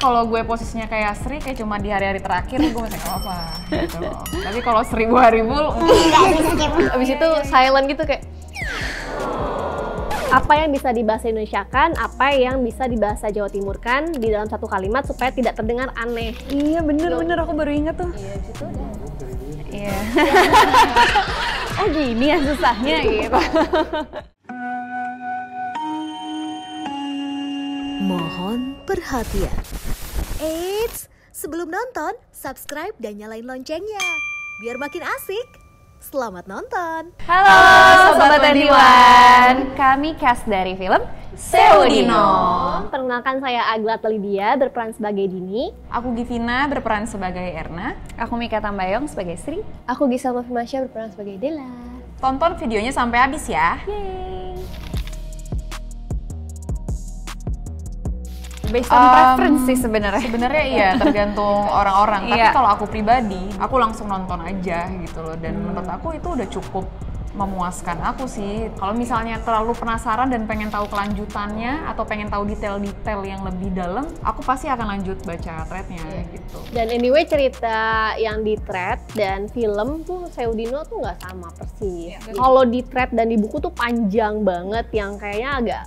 Kalau gue posisinya kayak Sri, kayak cuma di hari-hari terakhir gue masih nggak apa-apa gitu loh. Tapi kalau 1000 hari full, Abis itu silent gitu kayak apa yang bisa dibahasa Indonesiakan, apa yang bisa dibahasa Jawa Timurkan di dalam satu kalimat supaya tidak terdengar aneh. iya bener aku baru inget tuh. Iya gitu deh. Iya. Oh gini ya susahnya gitu. Mohon perhatian. Eits, sebelum nonton, subscribe dan nyalain loncengnya. Biar makin asik. Selamat nonton. Halo Sobat 21, kami cast dari film Seudino. Perkenalkan saya Aglat Lydia berperan sebagai Dini. Aku Givina berperan sebagai Erna. Aku Mika Tambayong sebagai Sri. Aku Gisel Masya berperan sebagai Dela. Tonton videonya sampai habis ya. Based on preference sih sebenarnya. Sebenarnya iya, tergantung orang-orang. Tapi Iya. kalau aku pribadi, aku langsung nonton aja gitu loh. Dan menurut aku itu udah cukup memuaskan aku sih. Kalau misalnya terlalu penasaran dan pengen tahu kelanjutannya atau pengen tahu detail-detail yang lebih dalam, aku pasti akan lanjut baca thread-nya gitu. Dan anyway cerita yang di thread dan film tuh Seudino tuh nggak sama persis. Kalau di thread dan di buku tuh panjang banget yang kayaknya agak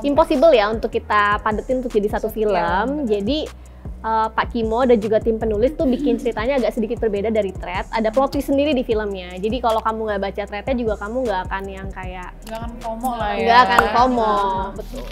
impossible ya untuk kita padetin untuk jadi satu film. Jadi Pak Kimo dan juga tim penulis tuh bikin ceritanya agak sedikit berbeda dari thread. Ada plot twist sendiri di filmnya. Jadi kalau kamu nggak baca threadnya juga kamu nggak akan yang kayak Nggak akan FOMO lah ya. nggak akan FOMO. Betul.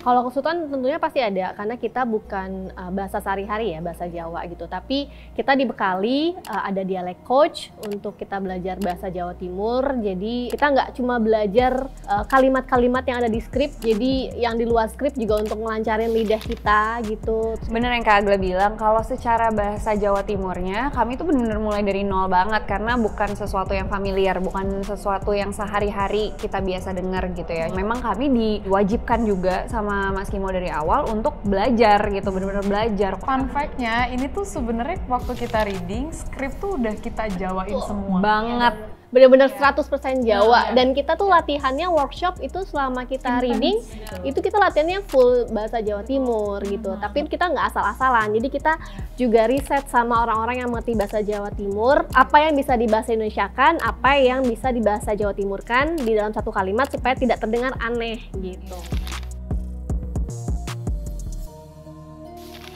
Kalau kesulitan tentunya pasti ada karena kita bukan bahasa sehari-hari ya, bahasa Jawa gitu. Tapi kita dibekali ada dialek coach untuk kita belajar bahasa Jawa Timur. Jadi kita nggak cuma belajar kalimat-kalimat yang ada di skrip, jadi yang di luar skrip juga untuk ngelancarin lidah kita gitu. Bener yang Kak Agla bilang, kalau secara bahasa Jawa Timurnya kami tuh bener-bener mulai dari nol banget karena bukan sesuatu yang familiar, bukan sesuatu yang sehari-hari kita biasa dengar gitu ya. Memang kami diwajibkan juga sama Mas Kimo dari awal untuk belajar gitu, bener-bener belajar. Fun fact-nya, ini tuh sebenarnya waktu kita reading, skrip tuh udah kita jawain semua. Banget. Bener-bener 100% Jawa. Dan kita tuh latihannya workshop itu selama kita reading itu kita latihannya full bahasa Jawa Timur gitu. Tapi kita nggak asal-asalan, jadi kita juga riset sama orang-orang yang mengerti bahasa Jawa Timur, apa yang bisa dibahasa Indonesiakan, apa yang bisa dibahasa Jawa Timurkan di dalam satu kalimat supaya tidak terdengar aneh gitu.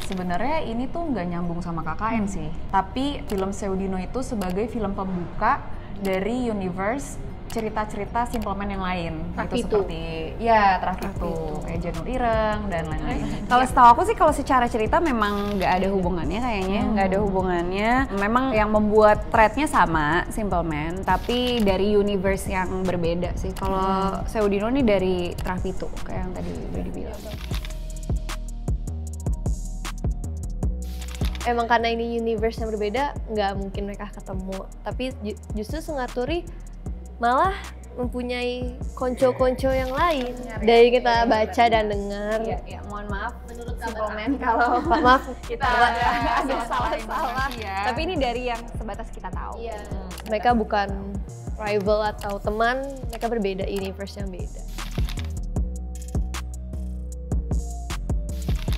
Sebenarnya ini tuh nggak nyambung sama KKN sih, tapi film Seudino itu sebagai film pembuka dari universe cerita-cerita Simple Man yang lain. Gitu seperti ya Trafitu, kayak Janur Ireng dan lain-lain. Kalau setahu aku sih kalau secara cerita memang nggak ada hubungannya kayaknya, nggak ada hubungannya. Memang yang membuat threadnya sama Simple Man, tapi dari universe yang berbeda sih. Kalau Seudino nih dari Trafitu kayak yang tadi udah dibilang. Emang karena ini universe yang berbeda, nggak mungkin mereka ketemu. Tapi justru Sungaturi malah mempunyai konco-konco yang lain dari kita baca dan dengar. Ya, mohon maaf menurut Simple Man kalau Maaf, kita ada salah-salah. Ya. Tapi ini dari yang sebatas kita tahu. mereka bukan rival atau teman, mereka berbeda, universe yang beda.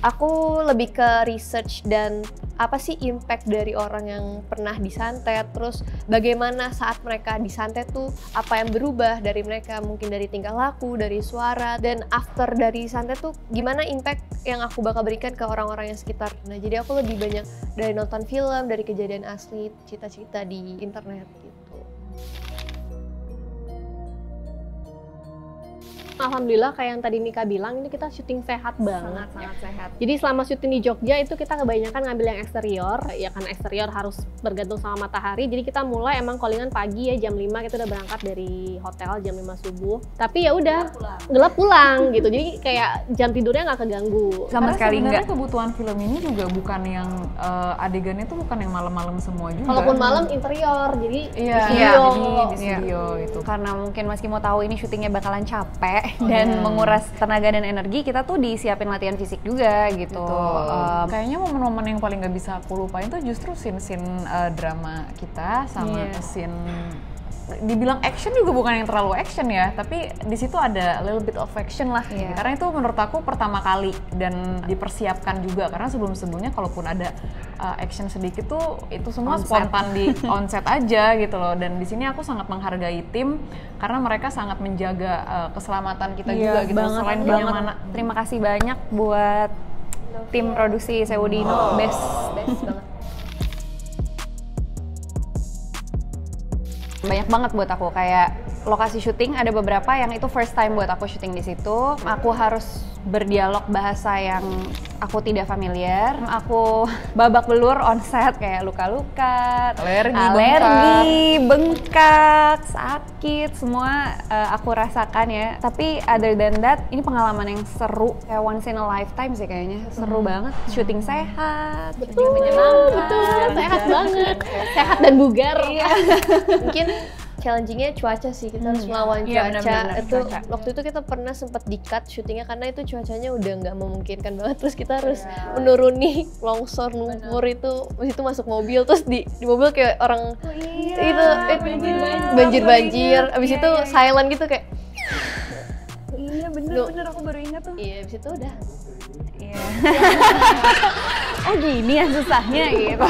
Aku lebih ke research dan apa sih impact dari orang yang pernah disantet, terus bagaimana saat mereka disantet tuh apa yang berubah dari mereka, mungkin dari tingkah laku, dari suara, dan after dari santet tuh gimana impact yang aku bakal berikan ke orang-orang yang sekitar. Nah jadi aku lebih banyak dari nonton film, dari kejadian asli, cerita-cerita di internet gitu. Alhamdulillah kayak yang tadi Mika bilang, ini kita syuting sehat banget. Sangat sehat. Jadi selama syuting di Jogja itu kita kebanyakan ngambil yang eksterior. Ya kan eksterior harus bergantung sama matahari. Jadi kita mulai emang callingan pagi ya, jam 5 kita udah berangkat dari hotel jam 5 subuh. Tapi ya udah gelap pulang gitu. Jadi kayak jam tidurnya nggak keganggu. Sama sekali sebenarnya enggak. kebutuhan film ini juga bukan yang adegannya tuh bukan yang malam-malam semua juga. Kalaupun malam interior, jadi di Iya, studio. jadi di studio itu. Karena mungkin Mas Kimo tahu ini syutingnya bakalan capek dan menguras tenaga dan energi, kita tuh disiapin latihan fisik juga gitu. Kayaknya momen-momen yang paling gak bisa aku lupain tuh justru scene-scene drama kita sama scene dibilang action juga bukan yang terlalu action ya, tapi di situ ada little bit of action lah. Karena itu menurut aku pertama kali dan dipersiapkan juga, karena sebelum-sebelumnya kalaupun ada action sedikit tuh itu semua spontan di onset aja gitu loh. Dan di sini aku sangat menghargai tim karena mereka sangat menjaga keselamatan kita juga gitu. Selain kenyamanan. Terima kasih banyak buat tim produksi Seudino, best banget. Banyak banget buat aku, kayak lokasi syuting ada beberapa yang itu first time buat aku syuting di situ. Aku harus berdialog bahasa yang aku tidak familiar. Aku babak belur on set kayak luka-luka, alergi, bengkak, sakit, semua aku rasakan ya. Tapi other than that, ini pengalaman yang seru, kayak once in a lifetime sih kayaknya. Seru banget, syuting sehat, Betul, sehat banget, sehat dan bugar. Mungkin challengingnya cuaca sih, kita harus melawan cuaca. Bener-bener, Waktu itu kita pernah sempat di-cut syutingnya karena itu cuacanya udah nggak memungkinkan banget. Terus kita harus menuruni longsor lumpur itu, habis itu masuk mobil, terus di mobil kayak orang itu banjir, habis itu silent gitu kayak. Iya bener aku baru ingat tuh. Iya, habis itu udah. Iya. Oh gini ya susahnya gitu.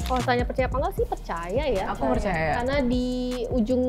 Kalau tanya percaya apa enggak sih, percaya ya. Aku percaya. Karena di ujung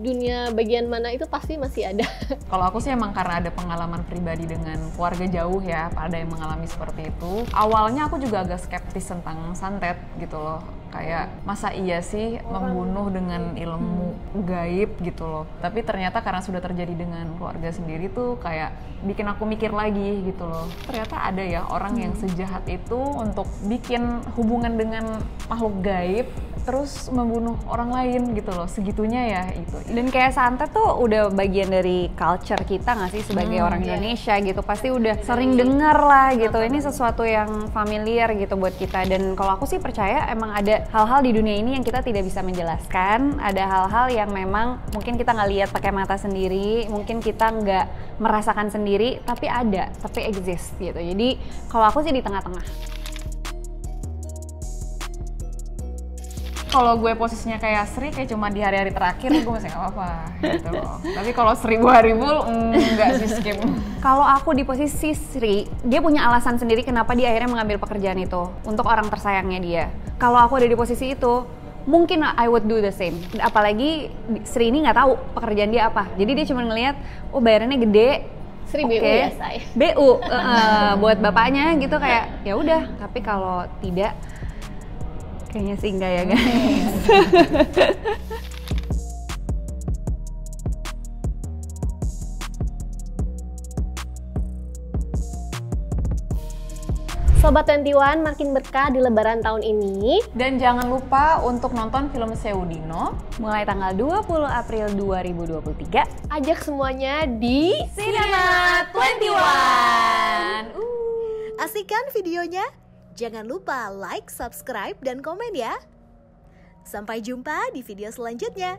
dunia bagian mana itu pasti masih ada. Kalau aku sih emang karena ada pengalaman pribadi dengan keluarga jauh ya, ada yang mengalami seperti itu. Awalnya aku juga agak skeptis tentang santet gitu loh. Kayak masa iya sih membunuh dengan ilmu gaib gitu loh. Tapi ternyata karena sudah terjadi dengan keluarga sendiri tuh kayak bikin aku mikir lagi gitu loh. Ternyata ada ya orang yang sejahat itu untuk bikin hubungan dengan makhluk gaib terus membunuh orang lain gitu loh, segitunya ya itu. Dan kayak santet tuh udah bagian dari culture kita nggak sih sebagai orang Indonesia gitu, pasti udah sering denger lah gitu. Ini sesuatu yang familiar gitu buat kita. Dan kalau aku sih percaya emang ada hal-hal di dunia ini yang kita tidak bisa menjelaskan, ada hal-hal yang memang mungkin kita nggak lihat pakai mata sendiri, mungkin kita nggak merasakan sendiri, tapi ada, tapi exist gitu. Jadi kalau aku sih di tengah-tengah. Kalau gue posisinya kayak Sri, kayak cuma di hari-hari terakhir gue masih nggak apa-apa gitu loh. Tapi kalau Sri ribu enggak sih, skip. Kalau aku di posisi Sri, dia punya alasan sendiri kenapa dia akhirnya mengambil pekerjaan itu untuk orang tersayangnya dia. Kalau aku ada di posisi itu, mungkin I would do the same. Apalagi Sri ini nggak tahu pekerjaan dia apa. Jadi dia cuma ngelihat, oh bayarannya gede. Sri BU ya, say. BU buat bapaknya gitu, kayak ya udah. Tapi kalau tidak, kayaknya sih enggak ya guys. Sobat 21 makin berkah di lebaran tahun ini. Dan jangan lupa untuk nonton film Seudino Mulai tanggal 20 April 2023. Ajak semuanya di Cinema 21. Asik kan videonya? Jangan lupa like, subscribe, dan komen ya. Sampai jumpa di video selanjutnya.